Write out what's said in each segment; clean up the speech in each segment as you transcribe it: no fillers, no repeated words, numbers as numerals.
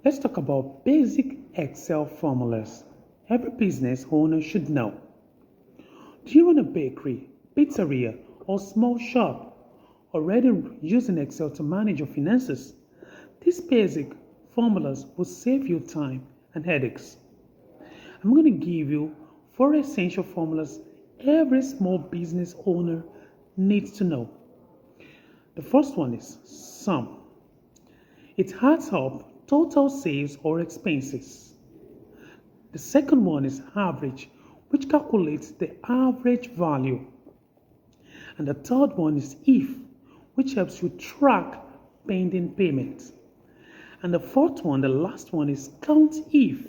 Let's talk about basic Excel formulas every business owner should know. Do you run a bakery, pizzeria, or small shop already using Excel to manage your finances? These basic formulas will save you time and headaches. I'm going to give you four essential formulas every small business owner needs to know. The first one is sum. It adds up total sales or expenses. The second one is average, which calculates the average value. And the third one is if, which helps you track pending payments. And the fourth one, the last one, is count if,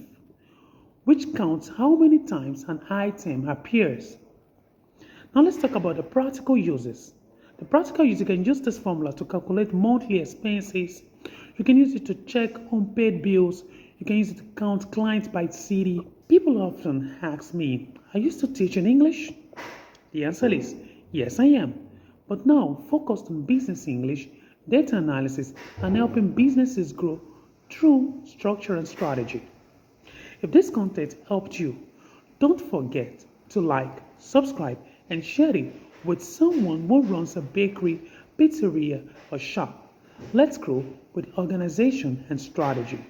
which counts how many times an item appears. Now let's talk about the practical uses. The practical use, you can use this formula to calculate monthly expenses. You can use it to check unpaid bills. You can use it to count clients by city. People often ask me, are you still teaching English? The answer is yes, I am. But now focused on business English, data analysis, and helping businesses grow through structure and strategy. If this content helped you, don't forget to like, subscribe, and share it with someone who runs a bakery, pizzeria, or shop. Let's grow with organization and strategy.